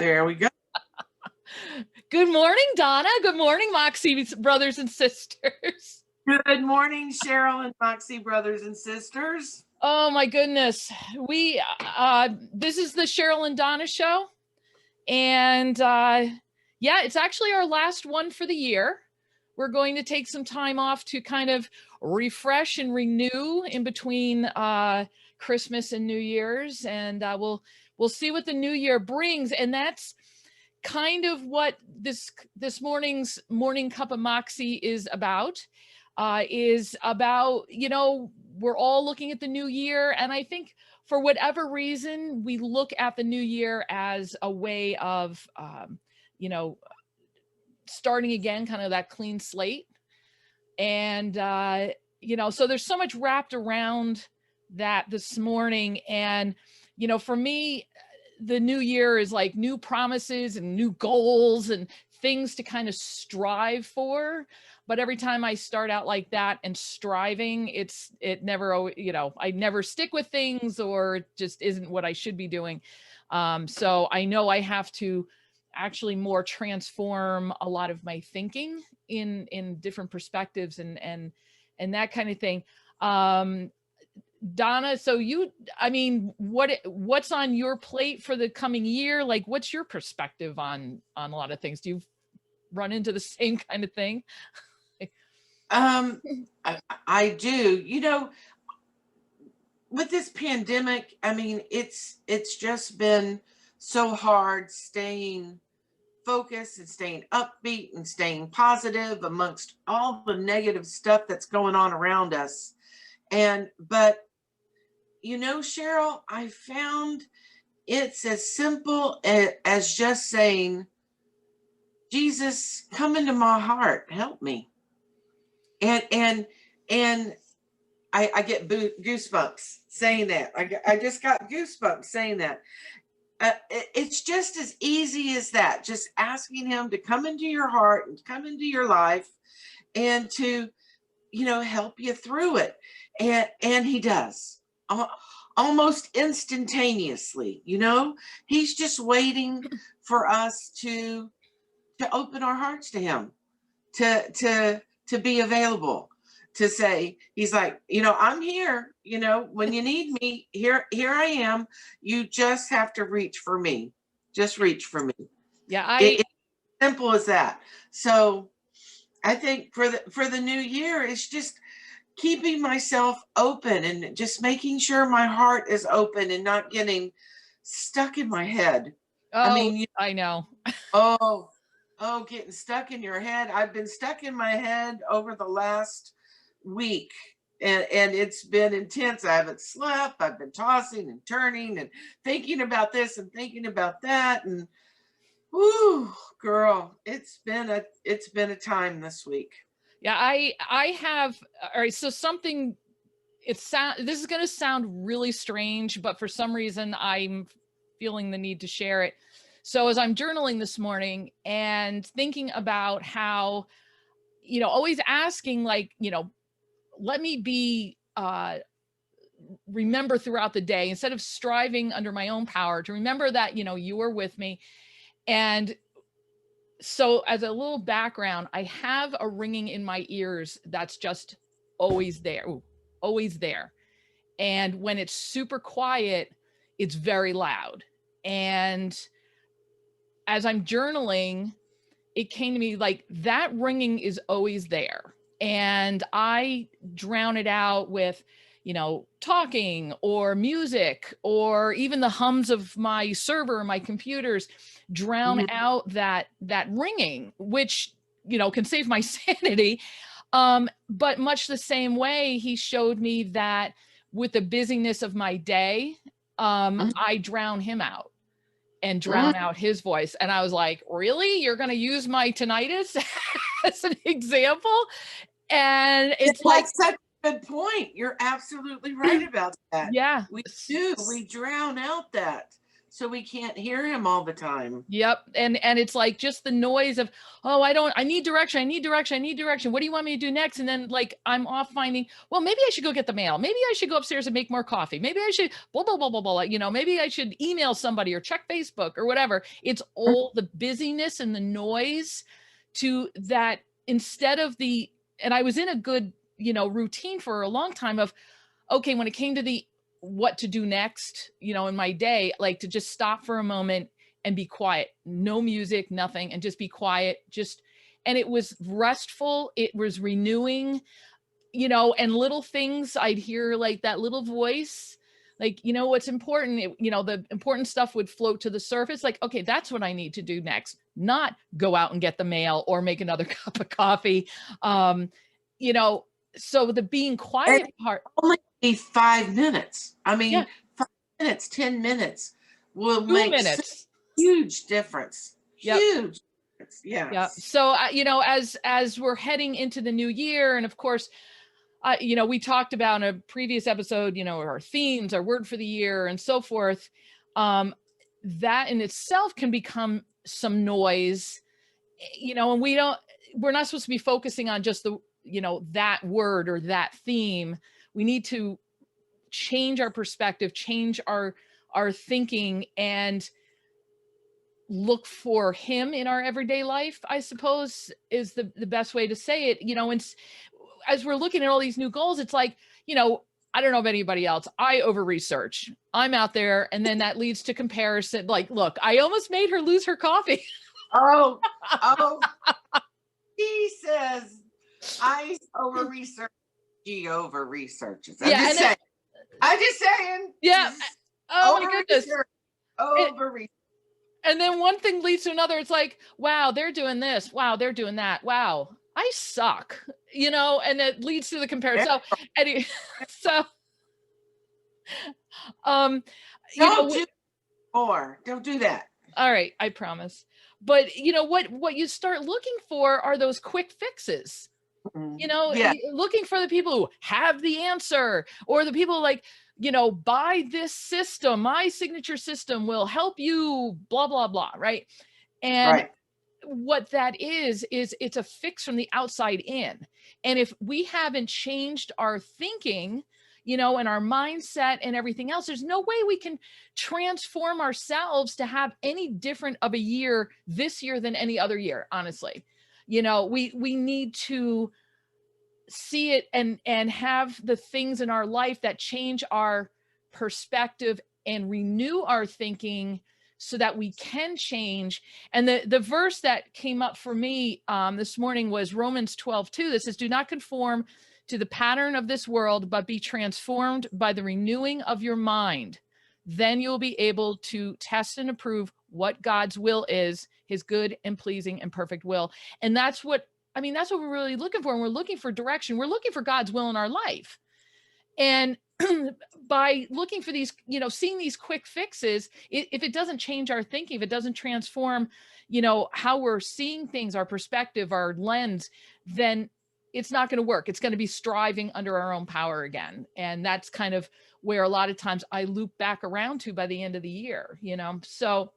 There we go. Good morning, Donna. Good morning, Moxie brothers and sisters. Good morning, Cheryl and Moxie brothers and sisters. Oh my goodness. This is the Cheryl and Donna show. And yeah, it's actually our last one for the year. We're going to take some time off to kind of refresh and renew in between Christmas and New Year's. And we'll see what the new year brings. And that's kind of what this morning's Morning Cup of Moxie is about, we're all looking at the new year. And I think for whatever reason, we look at the new year as a way of, starting again, kind of that clean slate. And, so there's so much wrapped around that this morning. And, for me, the new year is like new promises and new goals and things to kind of strive for. But every time I start out like that and striving, I never stick with things, or it just isn't what I should be doing. So I know I have to actually more transform a lot of my thinking in different perspectives and that kind of thing. Donna, so what's on your plate for the coming year? Like, what's your perspective on a lot of things? Do you run into the same kind of thing? I do. With this pandemic, it's just been so hard staying focused and staying upbeat and staying positive amongst all the negative stuff that's going on around us. But Cheryl, I found it's as simple as just saying, Jesus, come into my heart, help me. And I get goosebumps saying that. I just got goosebumps saying that. It's just as easy as that. Just asking him to come into your heart and come into your life and to, help you through it. And he does almost instantaneously. He's just waiting for us to open our hearts to him, to be available, to say, he's like, I'm here, when you need me, here I am. You just have to reach for me. Just reach for me. Yeah. It's simple as that. So I think for the new year, it's just keeping myself open and just making sure my heart is open and not getting stuck in my head. I know. Getting stuck in your head. I've been stuck in my head over the last week, and it's been intense. I haven't slept. I've been tossing and turning and thinking about this and thinking about that. And whoo, girl, it's been a time this week. Yeah, I have. All right, so something. This is going to sound really strange, but for some reason I'm feeling the need to share it. So as I'm journaling this morning and thinking about how, always asking, like, let me be, remember throughout the day, instead of striving under my own power, to remember that, you are with me. And so as a little background, I have a ringing in my ears that's just always there. Always there. And when it's super quiet, it's very loud. And as I'm journaling, it came to me like that ringing is always there. And I drown it out with, talking or music, or even the hums of my server, my computers drown out that ringing, which, can save my sanity. But much the same way, he showed me that with the busyness of my day, I drown him out and drown out his voice. And I was like, really? You're going to use my tinnitus as an example? And it's like such a good point. You're absolutely right about that. Yeah. We do. We drown out that so we can't hear him all the time. Yep. And it's like just the noise of, oh, I need direction. I need direction. I need direction. What do you want me to do next? And then like, I'm off finding, well, maybe I should go get the mail. Maybe I should go upstairs and make more coffee. Maybe I should blah, blah, blah, blah, blah. You know, maybe I should email somebody or check Facebook or whatever. It's all the busyness and the noise to that instead of and I was in a good, you know, routine for a long time of, okay, when it came to the what to do next, you know, in my day, like to just stop for a moment and be quiet, no music, nothing, and just be quiet. And it was restful. It was renewing, you know, and little things I'd hear like that little voice, like, you know, what's important, you know, the important stuff would float to the surface. Like, okay, that's what I need to do next, not go out and get the mail or make another cup of coffee. You know, so the being quiet part. Only be 5 minutes. I mean, Yeah. 5 minutes, 10 minutes will 2 make minutes. huge difference. Yep. Huge difference. Yeah. Yeah. So, you know, as we're heading into the new year, and of course, you know, we talked about in a previous episode, you know, our themes, our word for the year, and so forth. That in itself can become some noise, you know, and we're not supposed to be focusing on just the, you know, that word or that theme. We need to change our perspective, change our thinking, and look for him in our everyday life, I suppose is the best way to say it. You know, and as we're looking at all these new goals, it's like, you know, I don't know if anybody else, I over research. I'm out there, and then that leads to comparison. Like, look, I almost made her lose her coffee. Oh, he says I over research. She over researches. I'm just saying. Yeah. Oh my goodness. Over research. And then one thing leads to another. It's like, wow, they're doing this. Wow, they're doing that. Wow, I suck. You know, and it leads to the comparison. So, anyway, Don't do that. All right, I promise. But you know what you start looking for are those quick fixes. You know, looking for the people who have the answer, or the people like, you know, buy this system, my signature system will help you, blah, blah, blah. Right. And what that is it's a fix from the outside in. And if we haven't changed our thinking, you know, and our mindset and everything else, there's no way we can transform ourselves to have any different of a year this year than any other year. Honestly, you know, we need to see it and have the things in our life that change our perspective and renew our thinking so that we can change. And the verse that came up for me this morning was Romans 12:2. That says, do not conform to the pattern of this world, but be transformed by the renewing of your mind. Then you'll be able to test and approve what God's will is, his good and pleasing and perfect will. And that's what we're really looking for. And we're looking for direction. We're looking for God's will in our life. And by looking for these, you know, seeing these quick fixes, if it doesn't change our thinking, if it doesn't transform, you know, how we're seeing things, our perspective, our lens, then it's not going to work. It's going to be striving under our own power again. And that's kind of where a lot of times I loop back around to by the end of the year, you know. So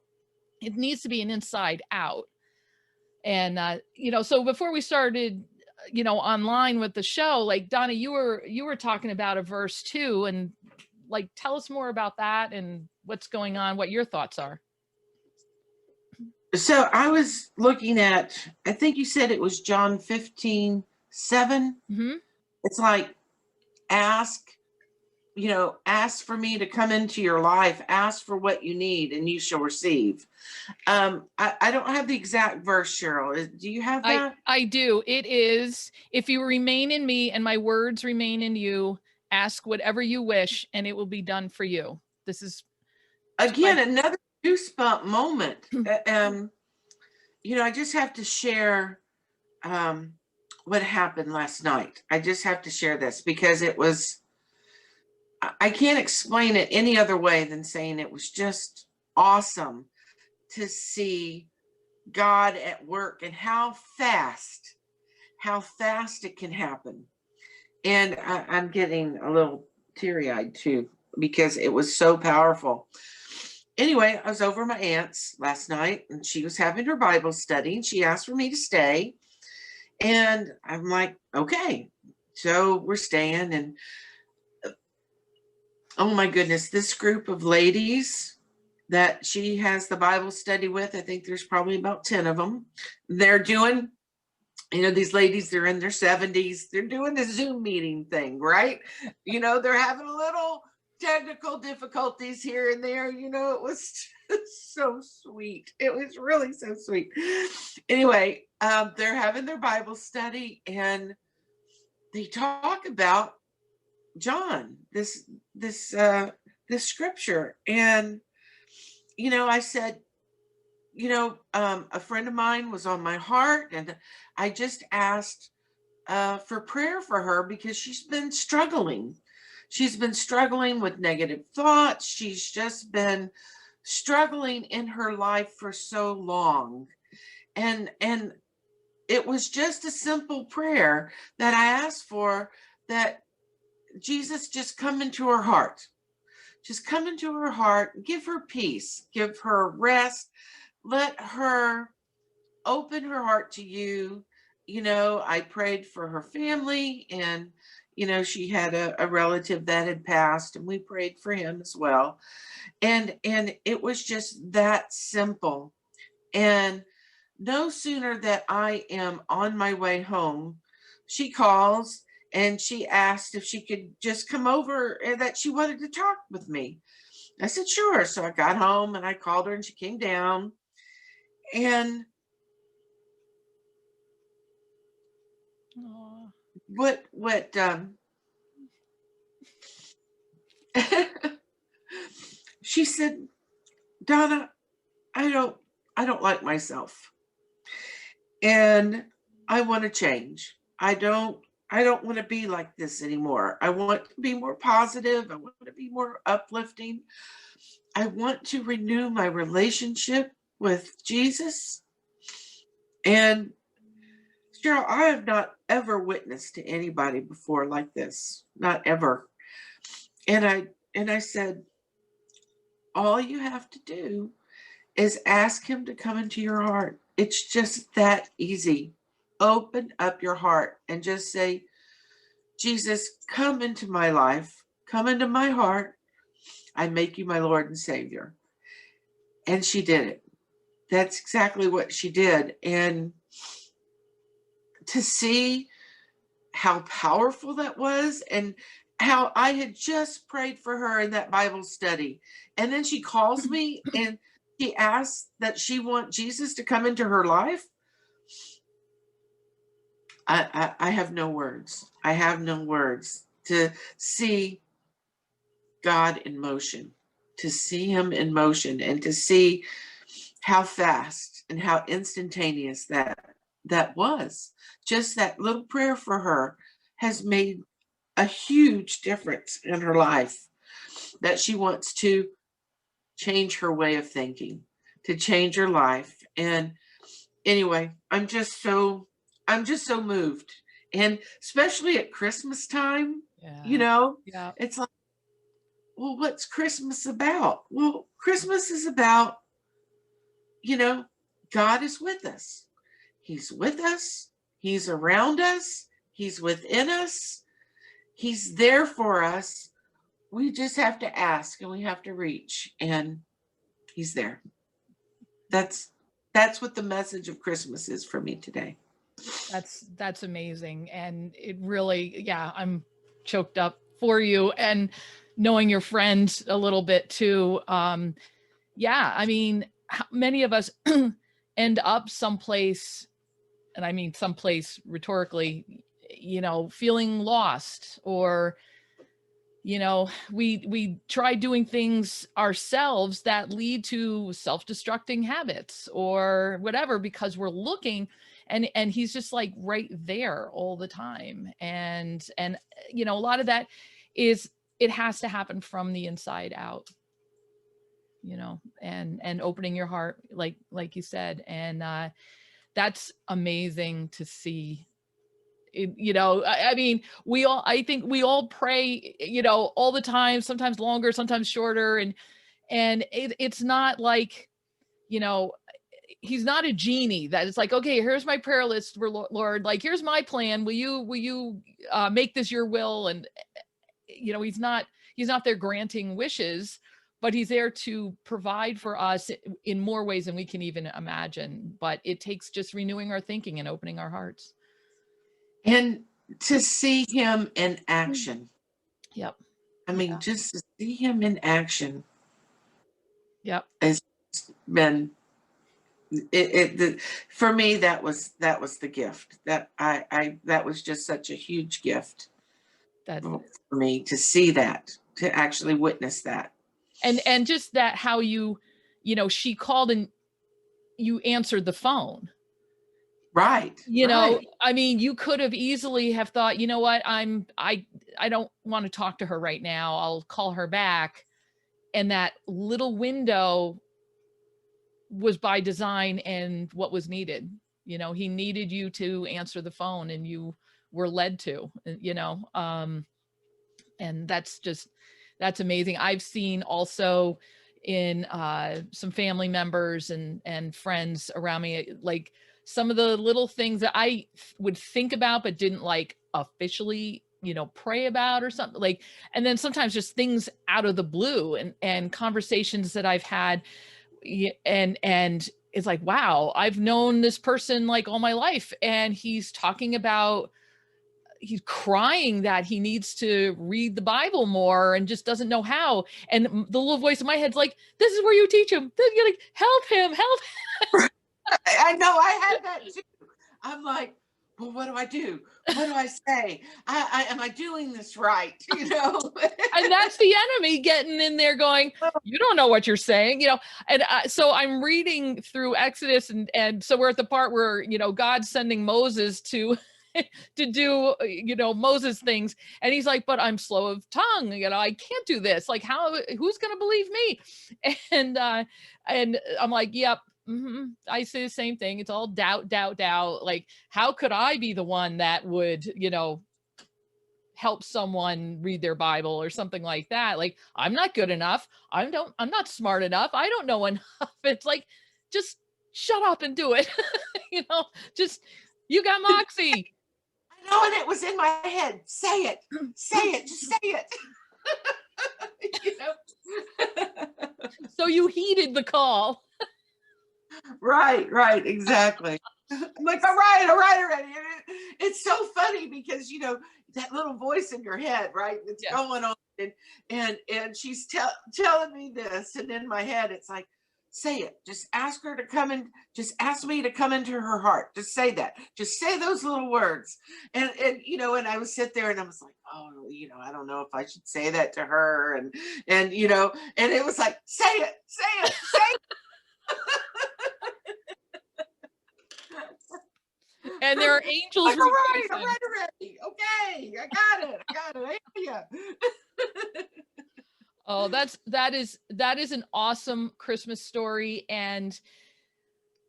it needs to be an inside out. And, you know, so before we started, you know, online with the show, like Donna, you were talking about a verse too, and like, tell us more about that and what's going on, what your thoughts are. So I was looking at, I think you said it was John 15:7. Mm-hmm. It's like, ask for me to come into your life, ask for what you need and you shall receive. I don't have the exact verse, Cheryl. Do you have that? I do. It is, if you remain in me and my words remain in you, ask whatever you wish and it will be done for you. This is again another goosebump moment. You know, I just have to share what happened last night. I just have to share this because I can't explain it any other way than saying it was just awesome to see God at work and how fast it can happen. And I'm getting a little teary-eyed too, because it was so powerful. anyway, I was over at my aunt's last night and she was having her Bible study and she asked for me to stay. And I'm like, okay. So we're staying. And oh my goodness, this group of ladies that she has the Bible study with, I think there's probably about 10 of them. They're doing, these ladies, they're in their 70s. They're doing the Zoom meeting thing, right? They're having a little technical difficulties here and there. It was just so sweet. It was really so sweet. Anyway, they're having their Bible study and they talk about John, this scripture. And I said, a friend of mine was on my heart, and I just asked for prayer for her because she's been struggling. She's been struggling with negative thoughts. She's just been struggling in her life for so long. And it was just a simple prayer that I asked for, that Jesus just come into her heart. Just come into her heart, give her peace, give her rest, let her open her heart to you. I prayed for her family, and she had a relative that had passed, and we prayed for him as well. And it was just that simple. And no sooner that I am on my way home, she calls and she asked if she could just come over and that she wanted to talk with me. I said, sure. So I got home and I called her and she came down. And Aw. what she said, Donna, I don't like myself. And I want to change. I don't want to be like this anymore. I want to be more positive. I want to be more uplifting. I want to renew my relationship with Jesus. And Cheryl, I have not ever witnessed to anybody before like this. Not ever. And I said, all you have to do is ask him to come into your heart. It's just that easy. Open up your heart and just say, Jesus, come into my life, come into my heart. I make you my Lord and Savior. And she did it. That's exactly what she did. And to see how powerful that was, and how I had just prayed for her in that Bible study. And then she calls me and she asks that she wants Jesus to come into her life. I have no words. I have no words to see God in motion, to see him in motion, and to see how fast and how instantaneous that was. Just that little prayer for her has made a huge difference in her life, that she wants to change her way of thinking, to change her life. And anyway, I'm just so moved. And especially at Christmas time, Yeah. Yeah. it's like, well, what's Christmas about? Well, Christmas is about, you know, God is with us. He's with us. He's around us. He's within us. He's there for us. We just have to ask and we have to reach, and he's there. That's that's what the message of Christmas is for me today. That's amazing. And it really, yeah, I'm choked up for you, and knowing your friends a little bit too. Yeah, I mean, how many of us end up someplace, and I mean someplace rhetorically, feeling lost, or we try doing things ourselves that lead to self-destructing habits or whatever, because we're looking, and he's just like right there all the time. And a lot of that is, it has to happen from the inside out, and opening your heart, like you said. And that's amazing to see. I mean, I think we all pray, all the time, sometimes longer, sometimes shorter. And it's not like, you know, he's not a genie that it's like, okay, here's my prayer list for Lord, like, here's my plan. Will you make this your will? And, you know, he's not there granting wishes, but he's there to provide for us in more ways than we can even imagine. But it takes just renewing our thinking and opening our hearts. And to see him in action. Yep. I mean, just to see him in action Yep. has been for me, that was the gift that I that was just such a huge gift That for me to see that, to actually witness that. and just that how you know, she called and you answered the phone. Right, You know, right. I mean, you could have easily have thought, you know what, I don't want to talk to her right now. I'll call her back. And that little window was by design and what was needed. You know, he needed you to answer the phone and you were led to, you know, and that's amazing. I've seen also in some family members and friends around me, like some of the little things that I would think about but didn't like officially, you know, pray about or something, like, and then sometimes just things out of the blue and conversations that I've had, and it's like, wow, I've known this person like all my life, and he's talking about, he's crying that he needs to read the Bible more and just doesn't know how. And the little voice in my head's like, this is where you teach him. You're like, help him, help. I know, I had that too. I'm like, well, what do I do? What do I say? I am I doing this right? You know? And that's the enemy getting in there going, you don't know what you're saying, you know. And so I'm reading through Exodus, and so we're at the part where, you know, God's sending Moses to to do, you know, Moses things, and he's like, but I'm slow of tongue, you know, I can't do this, like, who's gonna believe me? And I'm like, yep. I say the same thing. It's all doubt, doubt, doubt. Like, how could I be the one that would, you know, help someone read their Bible or something like that? Like, I'm not good enough. I'm not smart enough. I don't know enough. It's like, just shut up and do it. You know, just, you got Moxie. I know, and it was in my head. Say it. Say it. Just say it. You know? So you heeded the call. Right, right, exactly. I'm like, all right already. It's so funny because, you know, that little voice in your head, right? That's Yeah. going on, and she's telling me this, and in my head, it's like, say it. Just ask her to come in. Just ask me to come into her heart. Just say that. Just say those little words. And you know, and I would sit there and I was like, oh, you know, I don't know if I should say that to her, and you know, and it was like, say it, say it, say it. And there are angels Like, all right, rejoicing. already. Okay, I got it. I got it. I hear you. Oh, that is an awesome Christmas story. And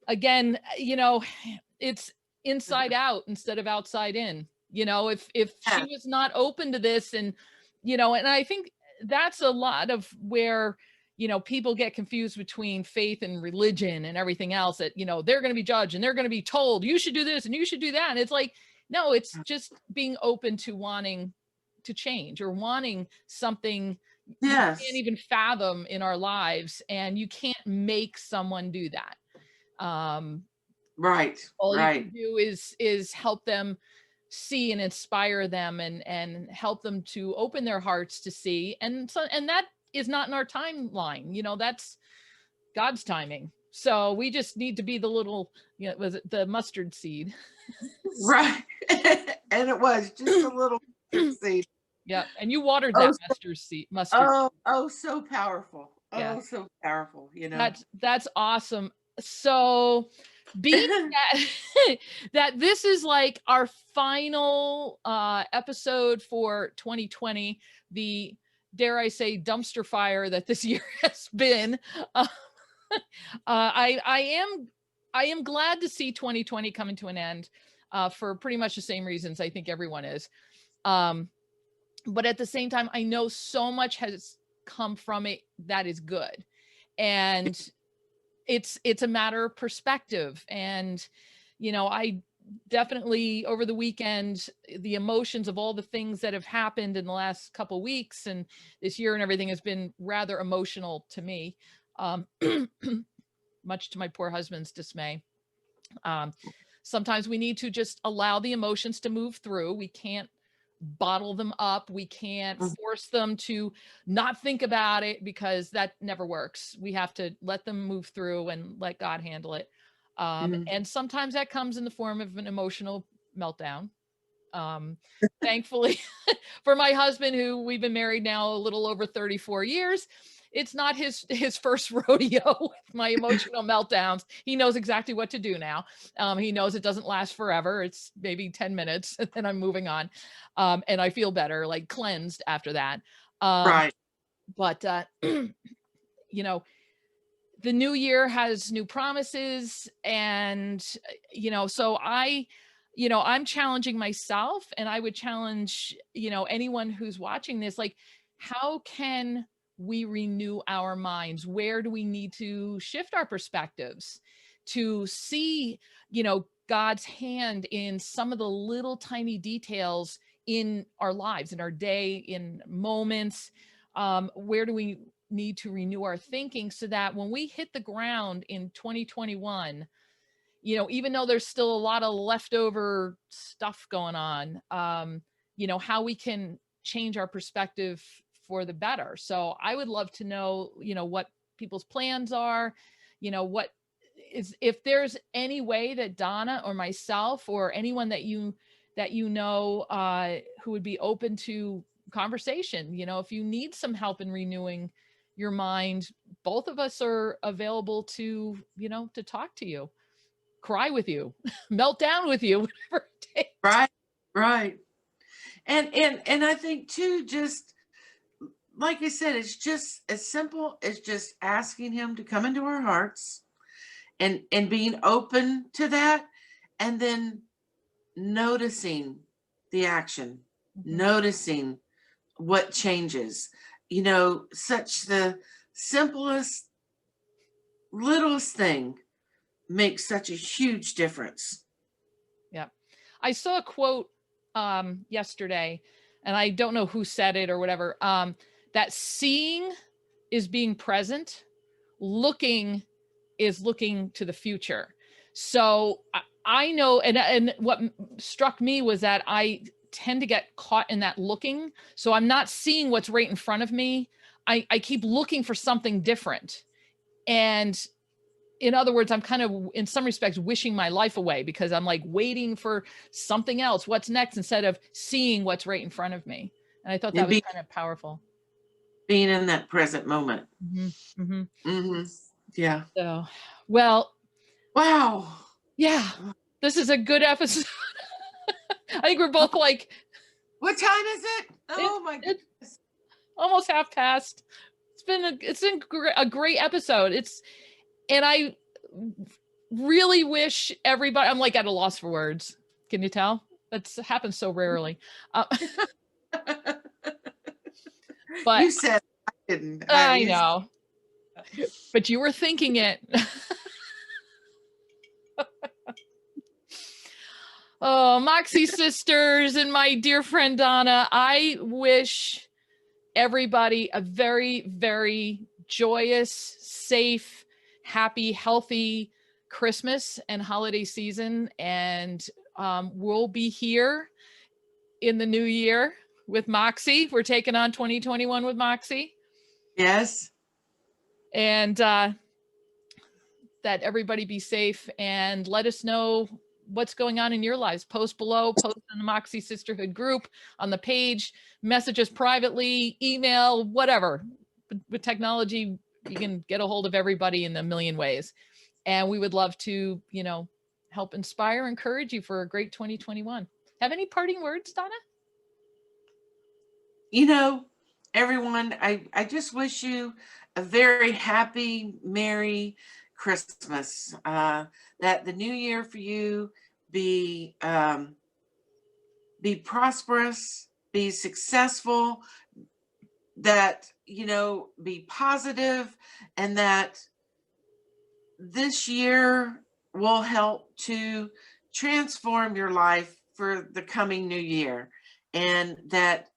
again, you know, it's inside out instead of outside in. You know, if she Yeah. was not open to this, and, you know, and I think that's a lot of where, you know, people get confused between faith and religion and everything else, that, you know, they're going to be judged and they're going to be told you should do this and you should do that. And it's like, no, it's just being open to wanting to change or wanting something we can't Yes. even fathom in our lives, and you can't make someone do that. um Right. all you can Right. do is help them see and inspire them, and help them to open their hearts to see. And so, and that is not in our timeline, you know, that's God's timing. So we just need to be the little, you know, was it the mustard seed? Right. And it was just a little seed. Yeah, and you watered Oh, that mustard. oh, so powerful. Yeah, Oh, so powerful, you know. that's awesome. So being that that this is like our final episode for 2020, the, dare I say, dumpster fire that this year has been, I am glad to see 2020 coming to an end, for pretty much the same reasons I think everyone is. But at the same time, I know so much has come from it that is good. And it's a matter of perspective. And, I definitely over the weekend, the emotions of all the things that have happened in the last couple weeks and this year and everything has been rather emotional to me. Um, much to my poor husband's dismay. Um, Sometimes we need to just allow the emotions to move through. We can't bottle them up. We can't force them to not think about it, because that never works. We have to let them move through and let God handle it. And sometimes that comes in the form of an emotional meltdown. Thankfully for my husband, who we've been married now a little over 34 years, it's not his first rodeo with my emotional meltdowns. He knows exactly what to do now. He knows it doesn't last forever. It's maybe 10 minutes and then I'm moving on. And I feel better, like cleansed after that. Right. But the new year has new promises, and so I'm challenging myself, and I would challenge anyone who's watching this, like, how can we renew our minds? Where do we need to shift our perspectives to see God's hand in some of the little tiny details in our lives, in our day, in moments? Where do we need to renew our thinking so that when we hit the ground in 2021, even though there's still a lot of leftover stuff going on, how we can change our perspective for the better. So I would love to know, what people's plans are, what is, if there's any way that Donna or myself or anyone that who would be open to conversation, if you need some help in renewing your mind, both of us are available to, to talk to you, cry with you, melt down with you, whatever it takes. Right. Right. And I think too, just like I said, it's just as simple as just asking him to come into our hearts and being open to that, and then noticing the action, noticing what changes. Such the simplest, littlest thing makes such a huge difference. Yeah. I saw a quote yesterday, and I don't know who said it or whatever, that seeing is being present, looking is looking to the future. So I know, and what struck me was that I tend to get caught in that looking. So I'm not seeing what's right in front of me. I keep looking for something different. And in other words, I'm kind of, in some respects, wishing my life away, because I'm like waiting for something else. What's next? Instead of seeing what's right in front of me. And I thought that And was kind of powerful. being in that present moment. Yeah. So, well, Wow. yeah, this is a good episode. I think we're both like, What time is it? Oh my goodness. it's almost half past. It's been a great episode. And I really wish everybody, I'm like at a loss for words. Can you tell? That's happens so rarely. But You said I didn't. I know, but you were thinking it. Oh, Moxie sisters and my dear friend Donna, I wish everybody a very, very joyous, safe, happy, healthy Christmas and holiday season. And we'll be here in the new year with Moxie. We're taking on 2021 with Moxie. Yes. And that everybody be safe, and let us know what's going on in your lives. Post below, post in the Moxie Sisterhood group, on the page, message us privately, email, whatever. With technology, you can get a hold of everybody in a million ways. And we would love to, help inspire, encourage you for a great 2021. Have any parting words, Donna? Everyone, I just wish you a very happy, Merry Christmas. That the new year for you be prosperous, be successful, that, you know, be positive, and that this year will help to transform your life for the coming new year, and that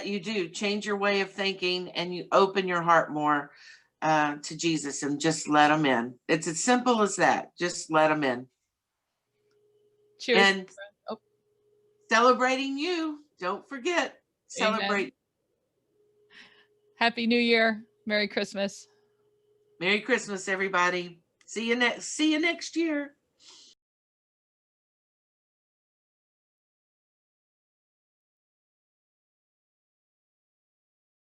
you do change your way of thinking and you open your heart more to Jesus and just let him in. It's as simple as that. Just let him in. Cheers. And Oh, celebrating you, don't forget, amen. celebrate. Happy New Year. Merry Christmas. Merry Christmas, everybody. See you next year.